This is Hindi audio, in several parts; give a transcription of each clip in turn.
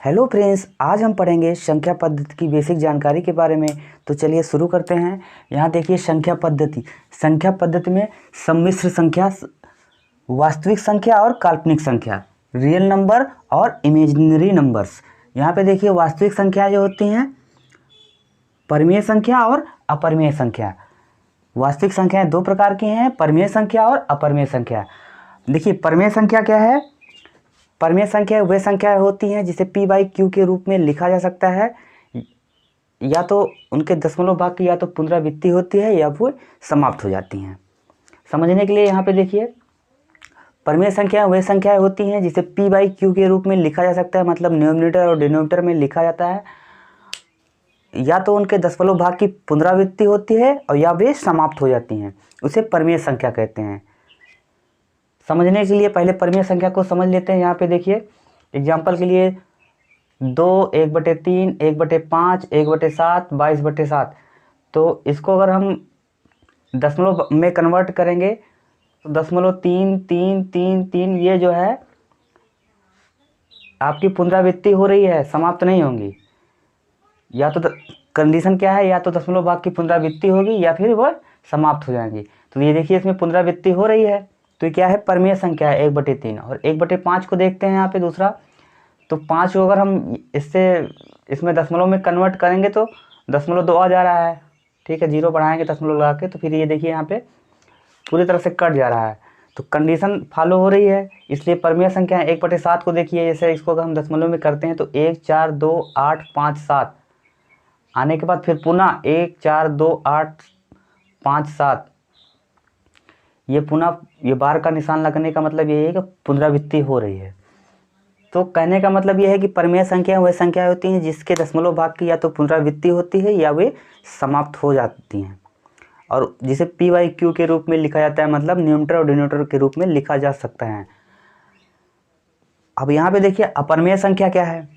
हेलो फ्रेंड्स, आज हम पढ़ेंगे संख्या पद्धति की बेसिक जानकारी के बारे में। तो चलिए शुरू करते हैं। यहाँ देखिए संख्या पद्धति में सम्मिश्र संख्या, वास्तविक संख्या और काल्पनिक संख्या, रियल नंबर और इमेजिनरी नंबर्स। यहाँ पे देखिए वास्तविक संख्या जो होती हैं परिमेय संख्या और अपरिमेय संख्या। वास्तविक संख्याएं दो प्रकार की हैं, परिमेय संख्या और अपरिमेय संख्या। देखिए परिमेय संख्या क्या है? परिमेय संख्या वे संख्याएं होती हैं जिसे p/q के रूप में लिखा जा सकता है, या तो उनके दशमलव भाग की या तो पुनरावृत्ति होती है या वो समाप्त हो जाती हैं। समझने के लिए यहाँ पे देखिए परिमेय संख्याएं वे संख्याएं होती हैं जिसे p/q के रूप में लिखा जा सकता है, मतलब न्यूमरेटर और डिनोमिनेटर में लिखा जाता है, या तो उनके दशमलव भाग की पुनरावृत्ति होती है और या वे समाप्त हो जाती हैं। उसे परिमेय संख्या कहते हैं। समझने के लिए पहले परिमेय संख्या को समझ लेते हैं। यहाँ पे देखिए एग्जाम्पल के लिए 2, 1/3, 1/5, 1/7, 22/7। तो इसको अगर हम दशमलव में कन्वर्ट करेंगे तो 0.3333 ये जो है आपकी पुनरावृत्ति हो रही है, समाप्त नहीं होंगी। या तो कंडीशन क्या है, या तो दशमलव भाग की पुनरावृत्ति होगी या फिर वो समाप्त हो जाएंगी। तो ये देखिए इसमें पुनरावृत्ति हो रही है, तो ये क्या है? परिमेय संख्या है 1/3। और 1/5 को देखते हैं यहाँ पे दूसरा। तो 5 को अगर हम इसमें दशमलव में कन्वर्ट करेंगे तो 0.2 आ जा रहा है, ठीक है। 0 बढ़ाएंगे दशमलव लगा के, तो फिर ये देखिए यहाँ पे पूरी तरह से कट जा रहा है। तो कंडीशन फॉलो हो रही है, इसलिए परिमेय संख्या 1/7 को देखिए, जैसे इसको अगर हम दशमलव में करते हैं तो 1, 4, 2, 8, 5, 7 आने के बाद फिर पुनः 1, 4, 2, 8, 5, 7 ये पुनः ये बार का निशान लगने का मतलब ये है कि पुनरावृत्ति हो रही है। तो कहने का मतलब ये है कि परिमेय संख्या वह संख्या होती हैं जिसके दशमलव भाग की या तो पुनरावृत्ति होती है या वे समाप्त हो जाती हैं, और जिसे p/q के रूप में लिखा जाता है, मतलब न्यूमरेटर और डिनोमिनेटर के रूप में लिखा जा सकता है। अब यहाँ पे देखिए अपरिमेय संख्या क्या है?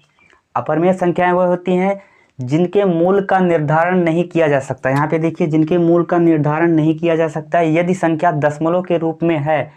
अपरिमेय संख्याएं वह होती हैं जिनके मूल का निर्धारण नहीं किया जा सकता। यहाँ पे देखिए जिनके मूल का निर्धारण नहीं किया जा सकता, यदि संख्या दशमलव के रूप में है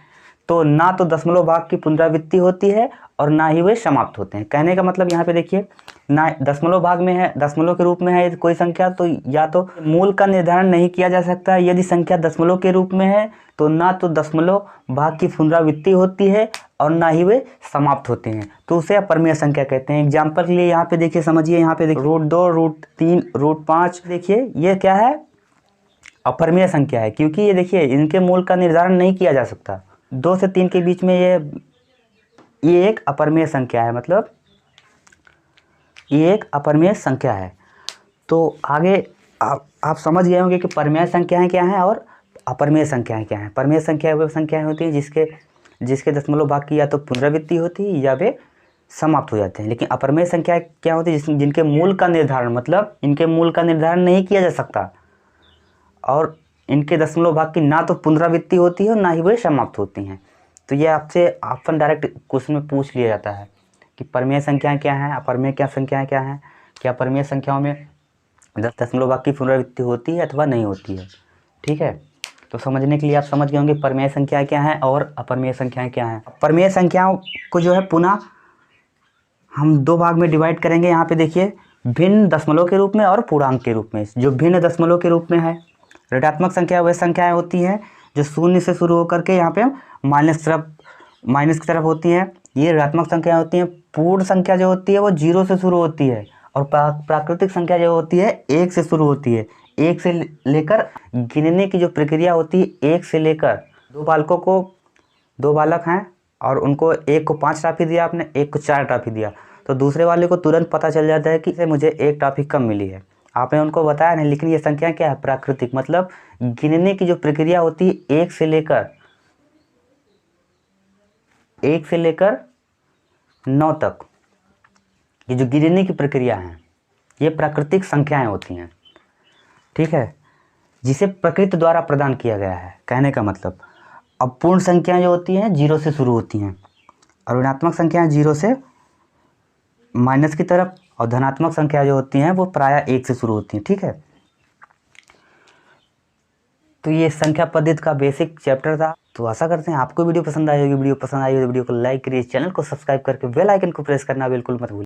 तो ना तो दशमलव भाग की पुनरावृत्ति होती है और ना ही वे समाप्त होते हैं। कहने का मतलब यहाँ पे देखिए ना दशमलव भाग में है, दशमलव के रूप में है कोई संख्या, तो या तो मूल का निर्धारण नहीं किया जा सकता। यदि संख्या दशमलव के रूप में है तो ना तो दशमलव भाग की पुनरावृत्ति होती है और ना ही वे समाप्त होते हैं, तो उसे अपरिमेय संख्या कहते हैं। एग्जाम्पल के लिए यहाँ पे देखिए, समझिए यहाँ पे देखिए √2, √3, √5 देखिए ये क्या है? अपरिमेय संख्या है, क्योंकि ये देखिए इनके मूल का निर्धारण नहीं किया जा सकता। 2 से 3 के बीच में ये एक अपरिमेय संख्या है, मतलब ये एक अपरिमेय संख्या है। तो आगे आप समझ गए होंगे कि परिमेय संख्याएं क्या हैं और अपरिमेय संख्याएं क्या हैं। परिमेय संख्या वे संख्याएं होती हैं जिसके दशमलव भाग की या तो पुनरावृत्ति होती है या वे समाप्त हो जाते हैं। लेकिन अपरिमेय संख्या क्या होती है? जिनके मूल का निर्धारण, मतलब इनके मूल का निर्धारण नहीं किया जा सकता और इनके दशमलव भाग की ना तो पुनरावृत्ति होती है और ना ही वे समाप्त होती हैं। तो ये आपसे ऑप्शन डायरेक्ट क्वेश्चन में पूछ लिया जाता है कि परिमेय संख्याएं क्या हैं, अपरिमेय संख्याएं क्या हैं। क्या परिमेय संख्याओं में दशमलव भाग की पुनरावृत्ति होती है अथवा नहीं होती है, ठीक है। तो समझने के लिए आप समझ गए होंगे परिमेय संख्याएं क्या हैं और अपरिमेय संख्याएं क्या हैं। परिमेय संख्याओं को जो है पुनः हम 2 भाग में डिवाइड करेंगे। यहाँ पे देखिए भिन्न दशमलव के रूप में और पूर्णांक के रूप में। जो भिन्न दशमलव के रूप में है, ऋणात्मक संख्या वह संख्याएं होती हैं जो शून्य से शुरू होकर के यहाँ पे माइनस की तरफ होती हैं, ये ऋणात्मक संख्या होती हैं। पूर्ण संख्या जो होती है वो 0 से शुरू होती है, और प्राकृतिक संख्या जो होती है 1 से शुरू होती है। 1 से लेकर गिनने की जो प्रक्रिया होती है, 1 से लेकर 2 बालक हैं और उनको एक को 5 टॉफी दिया आपने, एक को 4 टॉफी दिया, तो दूसरे वाले को तुरंत पता चल जाता है कि मुझे 1 टॉफी कम मिली है। आपने उनको बताया नहीं, लेकिन ये संख्या क्या है? प्राकृतिक, मतलब गिनने की जो प्रक्रिया होती है 1 से लेकर 9 तक, ये जो गिनने की प्रक्रिया है ये प्राकृतिक संख्याएं होती हैं, ठीक है, जिसे प्रकृति द्वारा प्रदान किया गया है। कहने का मतलब अब पूर्ण संख्याएं जो होती हैं 0 से शुरू होती हैं, और ऋणात्मक संख्याएं 0 से माइनस की तरफ, और धनात्मक संख्या जो होती हैं वो प्रायः 1 से शुरू होती हैं, ठीक है। तो ये संख्या पद्धति का बेसिक चैप्टर था। तो आशा करते हैं आपको वीडियो पसंद आई होगी। वीडियो पसंद आई हो तो वीडियो को लाइक करिए, चैनल को सब्सक्राइब करके बेल आइकन को प्रेस करना बिल्कुल मत भूलिए।